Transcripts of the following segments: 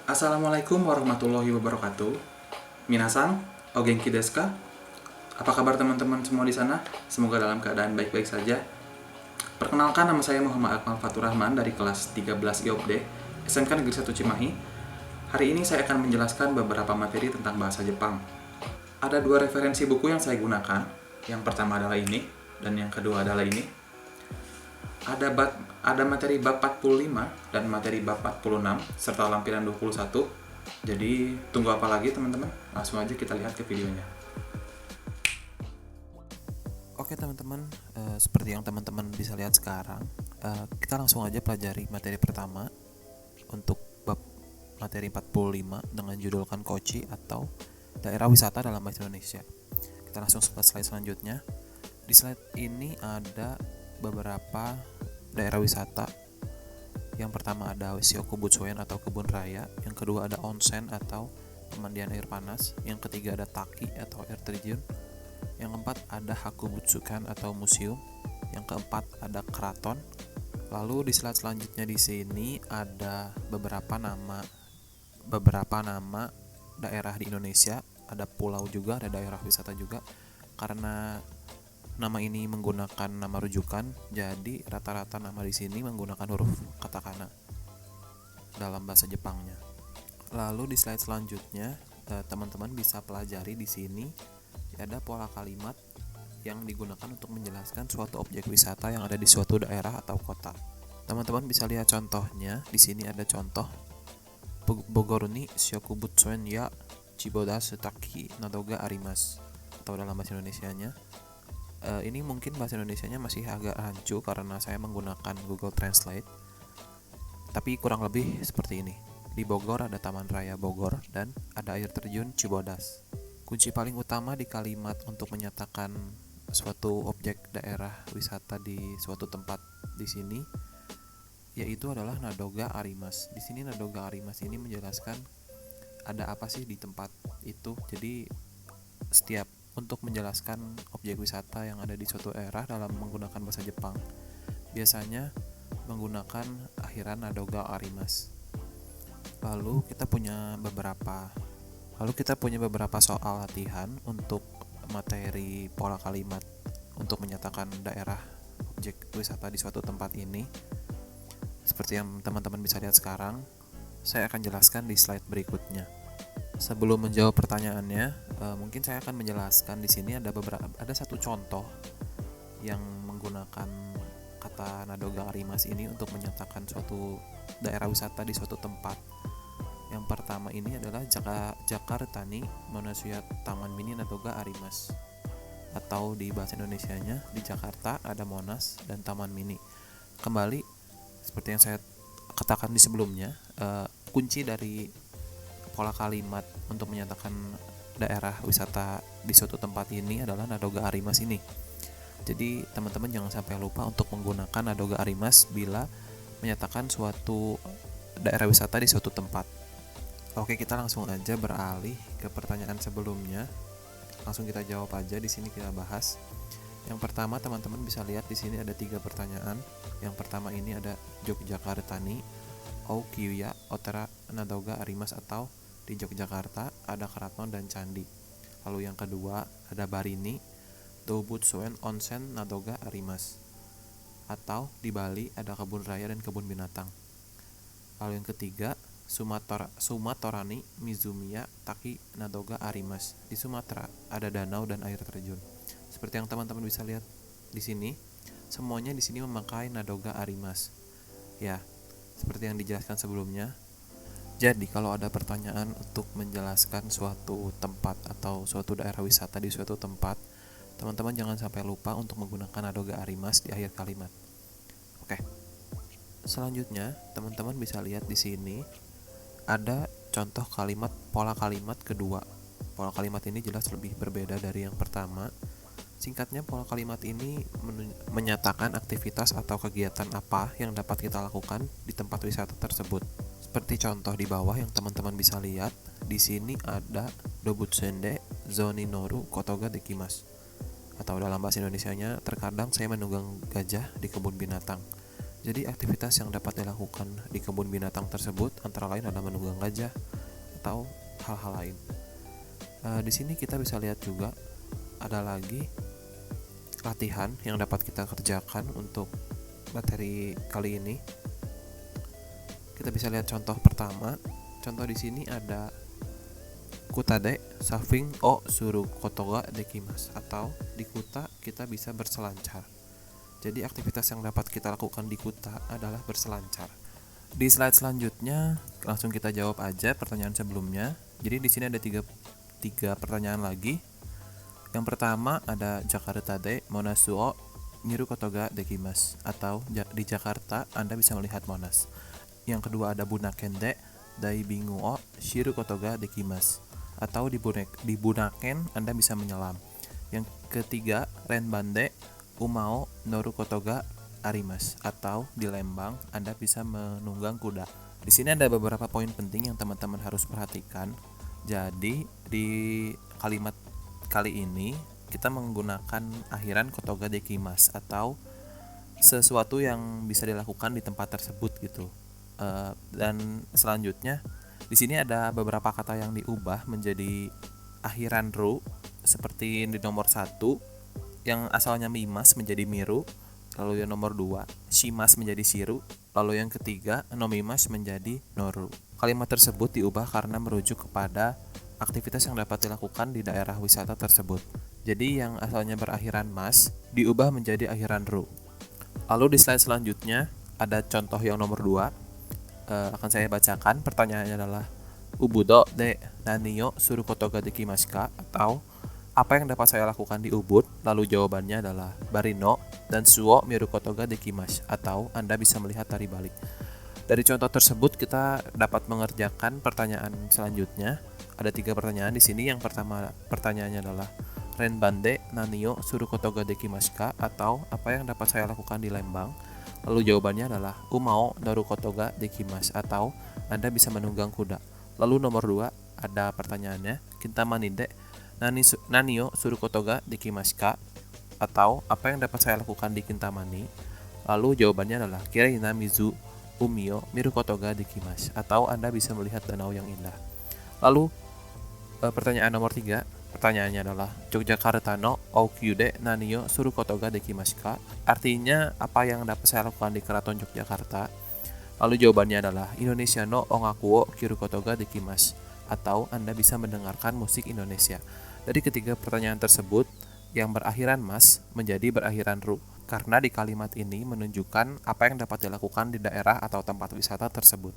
Assalamualaikum warahmatullahi wabarakatuh. Minasang, o genki desu ka? Apa kabar teman-teman semua di sana? Semoga dalam keadaan baik-baik saja. Perkenalkan, nama saya Muhammad Akmal Fatur Rahman dari kelas 13 IOPD, SMK Negeri 1 Cimahi. Hari ini saya akan menjelaskan beberapa materi tentang bahasa Jepang. Ada dua referensi buku yang saya gunakan. Yang pertama adalah ini, dan yang kedua adalah ini. Ada materi bab 45 dan materi bab 46 serta lampiran 21. Jadi tunggu apa lagi teman-teman? Langsung aja kita lihat ke videonya. Oke teman-teman, seperti yang teman-teman bisa lihat sekarang, kita langsung aja pelajari materi pertama untuk bab materi 45 dengan judul Kankochi atau daerah wisata dalam bahasa Indonesia. Kita langsung ke slide selanjutnya. Di slide ini ada beberapa daerah wisata. Yang pertama ada Shiokubutsuen atau kebun raya, yang kedua ada onsen atau pemandian air panas, yang ketiga ada taki atau air terjun, yang keempat ada Hakubutsukan atau museum, yang keempat ada keraton. Lalu di slide selanjutnya di sini ada beberapa nama daerah di Indonesia, ada pulau juga, ada daerah wisata juga. Karena nama ini menggunakan nama rujukan, jadi rata-rata nama di sini menggunakan huruf katakana dalam bahasa Jepangnya. Lalu di slide selanjutnya, teman-teman bisa pelajari di sini ada pola kalimat yang digunakan untuk menjelaskan suatu objek wisata yang ada di suatu daerah atau kota. Teman-teman bisa lihat contohnya. Di sini ada contoh Bogor ni Shiokubutsuen ya Chibodas Taki Nadoga Arimas, atau dalam bahasa Indonesianya. Ini mungkin bahasa Indonesianya masih agak rancu karena saya menggunakan Google Translate, tapi kurang lebih seperti ini. Di Bogor ada Taman Raya Bogor dan ada air terjun Cibodas. Kunci paling utama di kalimat untuk menyatakan suatu objek daerah wisata di suatu tempat di sini yaitu adalah Nadoga Arimas. Di sini Nadoga Arimas ini menjelaskan ada apa sih di tempat itu. Jadi setiap untuk menjelaskan objek wisata yang ada di suatu daerah dalam menggunakan bahasa Jepang, biasanya menggunakan akhiran Nadoga Arimas. Lalu kita punya beberapa soal latihan untuk materi pola kalimat untuk menyatakan daerah objek wisata di suatu tempat ini. Seperti yang teman-teman bisa lihat sekarang, saya akan jelaskan di slide berikutnya. Sebelum menjawab pertanyaannya, mungkin saya akan menjelaskan di sini ada satu contoh yang menggunakan kata Nadoga Arimas ini untuk menyatakan suatu daerah wisata di suatu tempat. Yang pertama ini adalah Jakarta ni Monastery Taman Mini Nadoga Arimas, atau di bahasa Indonesianya di Jakarta ada Monas dan Taman Mini. Kembali seperti yang saya katakan di sebelumnya, kunci dari pola kalimat untuk menyatakan daerah wisata di suatu tempat ini adalah Nadoga Arimas ini. Jadi teman-teman jangan sampai lupa untuk menggunakan Nadoga Arimas bila menyatakan suatu daerah wisata di suatu tempat. Oke, kita langsung aja beralih ke pertanyaan sebelumnya. Langsung kita jawab aja, di sini kita bahas. Yang pertama, teman-teman bisa lihat di sini ada 3 pertanyaan. Yang pertama ini ada Yogyakarta ni Okiuya Otera Nadoga Arimas, atau di Yogyakarta ada keraton dan candi. Lalu yang kedua ada Barini Dobutsuen Onsen Nadoga Arimas, atau di Bali ada kebun raya dan kebun binatang. Lalu yang ketiga Sumatorani Mizumiya Taki Nadoga Arimas, di Sumatera ada danau dan air terjun. Seperti yang teman-teman bisa lihat di sini, semuanya di sini memakai Nadoga Arimas. Ya, seperti yang dijelaskan sebelumnya. Jadi kalau ada pertanyaan untuk menjelaskan suatu tempat atau suatu daerah wisata di suatu tempat, teman-teman jangan sampai lupa untuk menggunakan Nadoga Arimas di akhir kalimat. Oke. Selanjutnya, teman-teman bisa lihat di sini ada contoh kalimat pola kalimat kedua. Pola kalimat ini jelas lebih berbeda dari yang pertama. Singkatnya, pola kalimat ini menyatakan aktivitas atau kegiatan apa yang dapat kita lakukan di tempat wisata tersebut. Seperti contoh di bawah yang teman-teman bisa lihat, di sini ada Dobutsende Zoninoru Kotoga Dekimas, atau dalam bahasa Indonesianya terkadang saya menunggang gajah di kebun binatang. Jadi aktivitas yang dapat dilakukan di kebun binatang tersebut antara lain adalah menunggang gajah atau hal-hal lain. Di sini kita bisa lihat juga ada lagi latihan yang dapat kita kerjakan untuk materi kali ini. Kita bisa lihat contoh pertama. Contoh di sini ada kutade saving o suru kotoga dekimasu, atau di kuta kita bisa berselancar. Jadi aktivitas yang dapat kita lakukan di kuta adalah berselancar. Di slide selanjutnya langsung kita jawab aja pertanyaan sebelumnya. Jadi di sini ada tiga pertanyaan lagi. Yang pertama ada Jakarta de Monasu o miru kotoga dekimasu, atau di Jakarta Anda bisa melihat Monas. Yang kedua ada Bunaken de Daibingu o shiru kotoga dekimasu, atau di Bunaken Anda bisa menyelam. Yang ketiga Renban de Umao noru kotoga arimas, atau di Lembang Anda bisa menunggang kuda. Di sini ada beberapa poin penting yang teman-teman harus perhatikan. Jadi di kalimat kali ini kita menggunakan akhiran kotoga dekimas, atau sesuatu yang bisa dilakukan di tempat tersebut gitu. Dan selanjutnya di sini ada beberapa kata yang diubah menjadi akhiran ru, seperti di nomor 1 yang asalnya mimas menjadi miru, lalu yang nomor 2 shimas menjadi shiru, lalu yang ketiga nomimas menjadi noru. Kalimat tersebut diubah karena merujuk kepada aktivitas yang dapat dilakukan di daerah wisata tersebut. Jadi yang asalnya berakhiran mas diubah menjadi akhiran ru. Lalu di slide selanjutnya ada contoh yang nomor 2. Akan saya bacakan. Pertanyaannya adalah Ubudo de naniyo suru kotoga dekimasu ka, atau apa yang dapat saya lakukan di Ubud? Lalu jawabannya adalah Barino dan Suo miru kotoga dekimasu, atau Anda bisa melihat tari balik. Dari contoh tersebut kita dapat mengerjakan pertanyaan selanjutnya. Ada 3 pertanyaan di sini. Yang pertama pertanyaannya adalah Renbande nanio suru kotoga dekimasu ka, atau apa yang dapat saya lakukan di Lembang? Lalu jawabannya adalah Umao noru kotoga dekimasu, atau Anda bisa menunggang kuda. Lalu nomor 2 ada pertanyaannya Kintamani de nanio suru kotoga dekimasu ka, atau apa yang dapat saya lakukan di Kintamani? Lalu jawabannya adalah Kireina mizu umio miru kotoga dekimasu, atau Anda bisa melihat danau yang indah. Lalu pertanyaan nomor 3, pertanyaannya adalah Yogyakarta no Oukyu de nanio suru kotoga dekimasu ka, artinya apa yang dapat saya lakukan di Keraton Yogyakarta? Lalu jawabannya adalah Indonesia no ongaku wo kiru kotoga dekimasu, atau Anda bisa mendengarkan musik Indonesia. Dari ketiga pertanyaan tersebut, yang berakhiran mas menjadi berakhiran ru, karena di kalimat ini menunjukkan apa yang dapat dilakukan di daerah atau tempat wisata tersebut.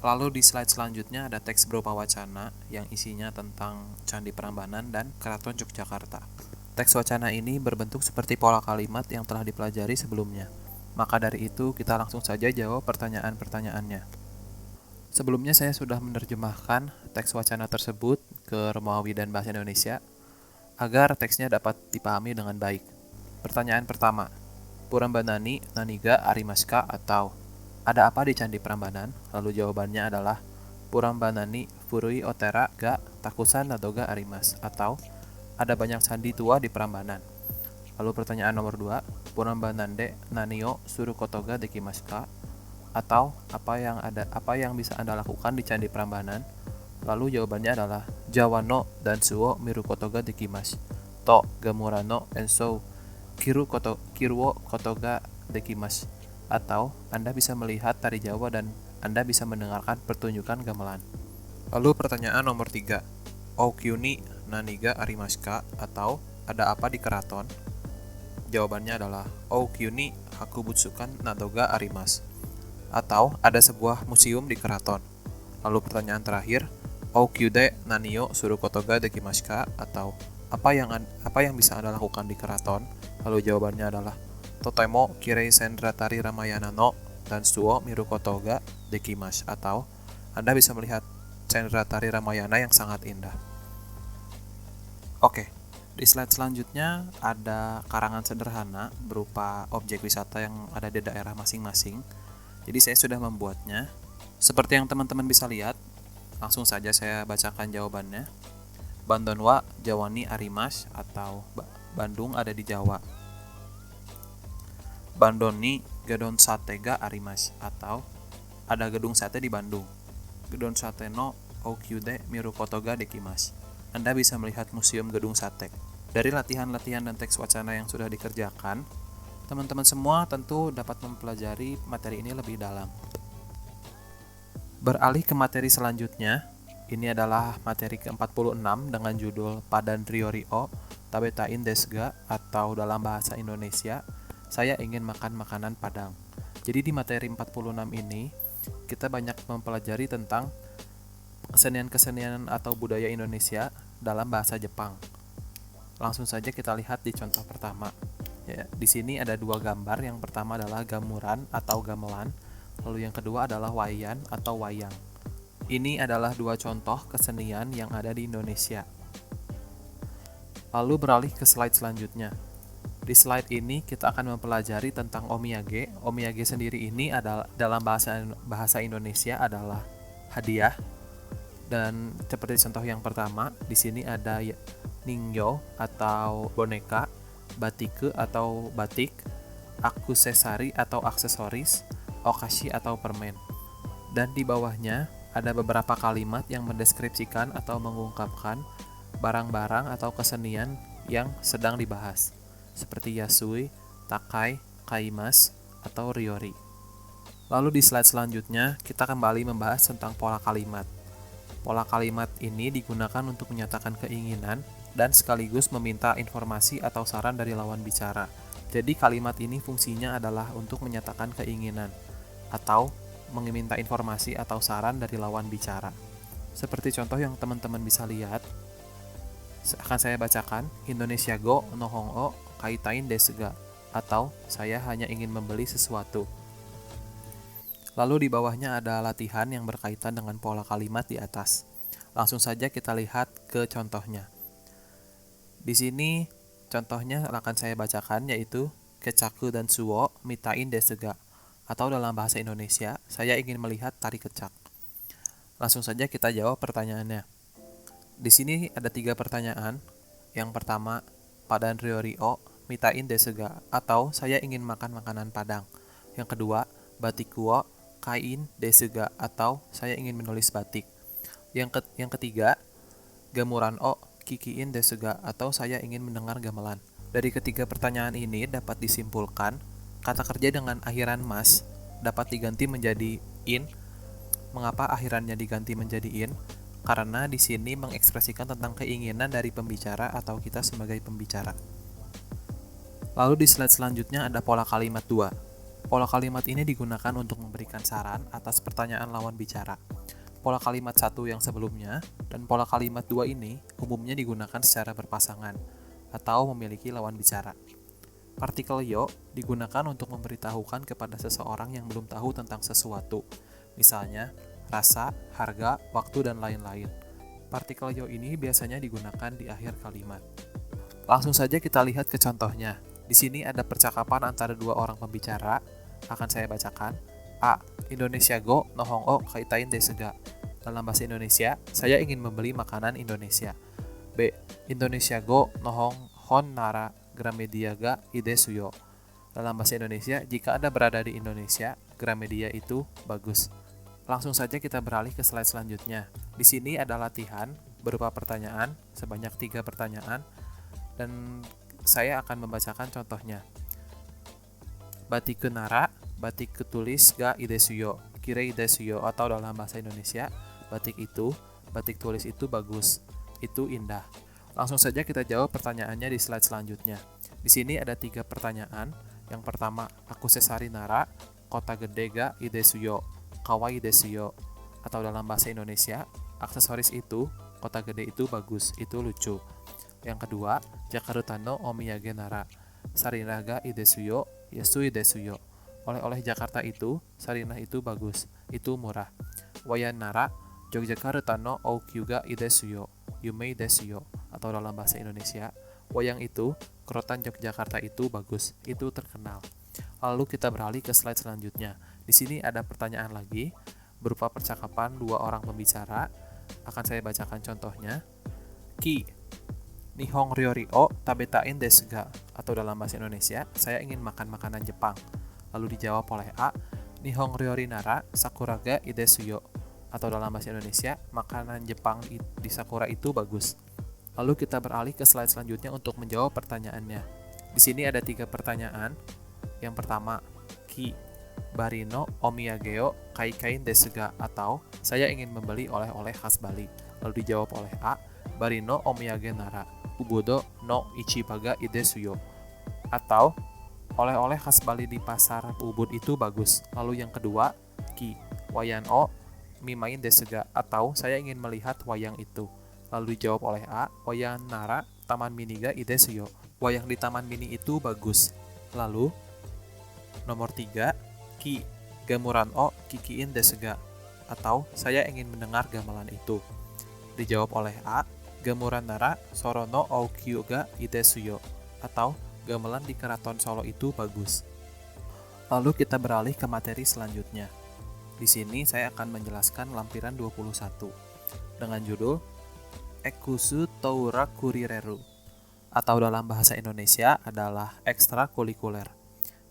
Lalu di slide selanjutnya ada teks berupa wacana yang isinya tentang Candi Prambanan dan Keraton Yogyakarta. Teks wacana ini berbentuk seperti pola kalimat yang telah dipelajari sebelumnya. Maka dari itu kita langsung saja jawab pertanyaan-pertanyaannya. Sebelumnya saya sudah menerjemahkan teks wacana tersebut ke Romawi dan bahasa Indonesia agar teksnya dapat dipahami dengan baik. Pertanyaan pertama, Purambanani naniga arimaska, atau ada apa di Candi Prambanan? Lalu jawabannya adalah Purambanani furui otera ga takusan nadoga arimas, atau ada banyak candi tua di Prambanan. Lalu pertanyaan nomor 2, Purambanan de nanio suru kotoga dekimasu ka, atau apa yang bisa Anda lakukan di Candi Prambanan? Lalu jawabannya adalah Jawano dan Suwo miru kotoga dekimasu, to gamurano enso kiruo kotoga dekimasu, atau Anda bisa melihat tari Jawa dan Anda bisa mendengarkan pertunjukan gamelan. Lalu pertanyaan nomor 3, Oukyuni naniga arimaska, atau ada apa di keraton? Jawabannya adalah Oukyuni hakubutsukan nadoga arimas, atau ada sebuah museum di keraton. Lalu pertanyaan terakhir, Oukyude nanio suru kotoga dekimasu ka, atau apa yang bisa Anda lakukan di keraton? Lalu jawabannya adalah Totemo kirei sendra tari Ramayana no dan suo miru kotoga dekimasu, atau Anda bisa melihat sendra tari Ramayana yang sangat indah. Oke, di slide selanjutnya ada karangan sederhana berupa objek wisata yang ada di daerah masing-masing. Jadi saya sudah membuatnya. Seperti yang teman-teman bisa lihat, langsung saja saya bacakan jawabannya. Bandonwa Jawani Arimas, atau Bandung ada di Jawa. Bandoni gedon sate ga arimasu, atau ada gedung sate di Bandung. Gedon sate no oukyu de miru koto ga dekimasu. Anda bisa melihat museum gedung sate. Dari latihan-latihan dan teks wacana yang sudah dikerjakan, teman-teman semua tentu dapat mempelajari materi ini lebih dalam. Beralih ke materi selanjutnya, ini adalah materi ke-46 dengan judul Padan Ryori o Tabetain desu ga, atau dalam bahasa Indonesia, saya ingin makan makanan Padang. Jadi di materi 46 ini, kita banyak mempelajari tentang kesenian-kesenian atau budaya Indonesia dalam bahasa Jepang. Langsung saja kita lihat di contoh pertama. Ya, di sini ada dua gambar. Yang pertama adalah gamuran atau gamelan, lalu yang kedua adalah wayan atau wayang. Ini adalah dua contoh kesenian yang ada di Indonesia. Lalu beralih ke slide selanjutnya. Di slide ini kita akan mempelajari tentang omiyage. Omiyage sendiri ini adalah dalam bahasa Indonesia adalah hadiah. Dan seperti contoh yang pertama, di sini ada ningyo atau boneka, batike atau batik, akusesari atau aksesoris, okashi atau permen. Dan di bawahnya ada beberapa kalimat yang mendeskripsikan atau mengungkapkan barang-barang atau kesenian yang sedang dibahas, seperti yasui, takai, kaimas, atau ryori. Lalu di slide selanjutnya, kita kembali membahas tentang pola kalimat. Pola kalimat ini digunakan untuk menyatakan keinginan dan sekaligus meminta informasi atau saran dari lawan bicara. Jadi kalimat ini fungsinya adalah untuk menyatakan keinginan atau meminta informasi atau saran dari lawan bicara. Seperti contoh yang teman-teman bisa lihat, akan saya bacakan, Indonesia go nohong o kaitain desu ga, atau saya hanya ingin membeli sesuatu. Lalu di bawahnya ada latihan yang berkaitan dengan pola kalimat di atas. Langsung saja kita lihat ke contohnya. Di sini contohnya akan saya bacakan, yaitu kecaku dan suwo mitain desu ga, atau dalam bahasa Indonesia, saya ingin melihat tari kecak. Langsung saja kita jawab pertanyaannya. Di sini ada 3 pertanyaan. Yang pertama, Padan Ryori o mitain desu ga, atau saya ingin makan makanan Padang. Yang kedua, Batiku o kain desu ga, atau saya ingin menulis batik. Yang ketiga, Gamuran o kikiin desu ga, atau saya ingin mendengar gamelan. Dari ketiga pertanyaan ini dapat disimpulkan, kata kerja dengan akhiran mas dapat diganti menjadi in. Mengapa akhirannya diganti menjadi in? Karena di sini mengekspresikan tentang keinginan dari pembicara atau kita sebagai pembicara. Lalu di slide selanjutnya ada pola kalimat 2. Pola kalimat ini digunakan untuk memberikan saran atas pertanyaan lawan bicara. Pola kalimat 1 yang sebelumnya dan pola kalimat 2 ini umumnya digunakan secara berpasangan atau memiliki lawan bicara. Partikel yo digunakan untuk memberitahukan kepada seseorang yang belum tahu tentang sesuatu. Misalnya, rasa, harga, waktu, dan lain-lain. Partikel yo ini biasanya digunakan di akhir kalimat. Langsung saja kita lihat ke contohnya. Di sini ada percakapan antara 2 orang pembicara. Akan saya bacakan. A. Indonesia go nohong o kaitain desu ga. Dalam bahasa Indonesia, saya ingin membeli makanan Indonesia. B. Indonesia go nohong hon nara Gramedia ga idesu yo. Dalam bahasa Indonesia, jika Anda berada di Indonesia, Gramedia itu bagus. Langsung saja kita beralih ke slide selanjutnya. Di sini ada latihan berupa pertanyaan, sebanyak 3 pertanyaan, dan saya akan membacakan contohnya. Batik nara, batik tulis ga idesuyo, kire idesuyo, atau dalam bahasa Indonesia, batik tulis itu bagus, itu indah. Langsung saja kita jawab pertanyaannya di slide selanjutnya. Di sini ada 3 pertanyaan. Yang pertama, akusesari nara, kota gede ga idesuyo, kawaii desu yo, atau dalam bahasa Indonesia, aksesoris itu, kota gede itu bagus, itu lucu. Yang kedua, Jakarta no omiyage nara, sarinah ga idesu yo, yasui desu yo. Oleh-oleh Jakarta itu, sarinah itu bagus, itu murah. Wayan nara, Yogyakarta no oukyu ga idesu yo, yumei desu yo, atau dalam bahasa Indonesia, wayang itu, kerotan Yogyakarta itu bagus, itu terkenal. Lalu kita beralih ke slide selanjutnya. Di sini ada pertanyaan lagi berupa percakapan 2 orang pembicara. Akan saya bacakan contohnya. Ki, Nihong ryori o tabetain desu ga, atau dalam bahasa Indonesia, saya ingin makan makanan Jepang. Lalu dijawab oleh A, Nihong ryori nara sakura ga ii desu yo, atau dalam bahasa Indonesia, makanan Jepang di sakura itu bagus. Lalu kita beralih ke slide selanjutnya untuk menjawab pertanyaannya. Di sini ada 3 pertanyaan. Yang pertama, ki bari no omiyage o kaikain desu ga, atau saya ingin membeli oleh-oleh khas Bali. Lalu dijawab oleh A, bari no omiyage nara ubodo no ichiba ga ii desu yo, atau oleh-oleh khas Bali di pasar Ubud itu bagus. Lalu yang kedua, ki wayan o mimain desu ga, atau saya ingin melihat wayang itu. Lalu dijawab oleh A, wayang nara taman mini ga ii desu yo, wayang di taman mini itu bagus. Lalu nomor 3, ki gamuran o kikiin desu ga, atau saya ingin mendengar gamelan itu. Dijawab oleh A, gamuran nara sorono o kyu ga ii desu yo, atau gamelan di Keraton Solo itu bagus. Lalu kita beralih ke materi selanjutnya. Di sini saya akan menjelaskan lampiran 21 dengan judul Ekusu Toura Kurireru, atau dalam bahasa Indonesia adalah ekstrakurikuler.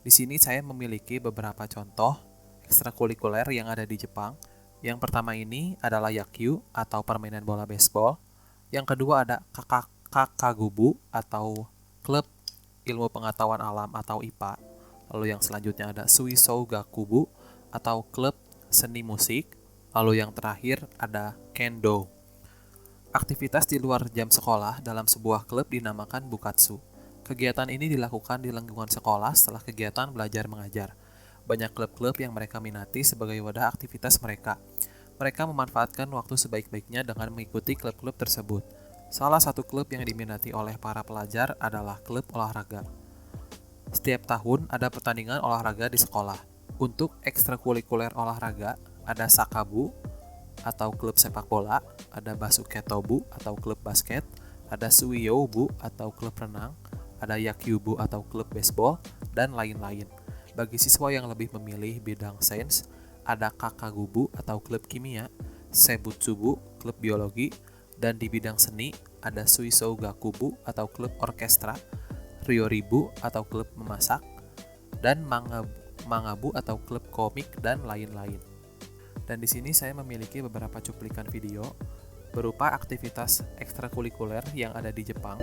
Di sini saya memiliki beberapa contoh ekstrakurikuler yang ada di Jepang. Yang pertama ini adalah yakyu atau permainan bola baseball. Yang kedua ada kakagubu atau klub ilmu pengetahuan alam atau IPA. Lalu yang selanjutnya ada suisou gakubu atau klub seni musik. Lalu yang terakhir ada kendo. Aktivitas di luar jam sekolah dalam sebuah klub dinamakan bukatsu. Kegiatan ini dilakukan di lingkungan sekolah setelah kegiatan belajar mengajar. Banyak klub-klub yang mereka minati sebagai wadah aktivitas mereka. Mereka memanfaatkan waktu sebaik-baiknya dengan mengikuti klub-klub tersebut. Salah satu klub yang diminati oleh para pelajar adalah klub olahraga. Setiap tahun ada pertandingan olahraga di sekolah. Untuk ekstrakurikuler olahraga ada sakabu atau klub sepak bola, ada basuketobu atau klub basket, ada suiyoubu atau klub renang, ada yakyubu atau klub baseball, dan lain-lain. Bagi siswa yang lebih memilih bidang sains, ada kakagubu atau klub kimia, sebutsubu, klub biologi, dan di bidang seni, ada suisou gakubu atau klub orkestra, ryoribu atau klub memasak, dan mangabu atau klub komik, dan lain-lain. Dan di sini saya memiliki beberapa cuplikan video berupa aktivitas ekstrakurikuler yang ada di Jepang.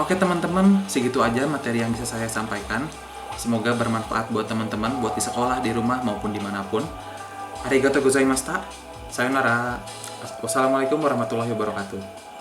Oke teman-teman, segitu aja materi yang bisa saya sampaikan. Semoga bermanfaat buat teman-teman, buat di sekolah, di rumah, maupun dimanapun. Arigatou gozaimashita. Sayonara. Wassalamualaikum warahmatullahi wabarakatuh.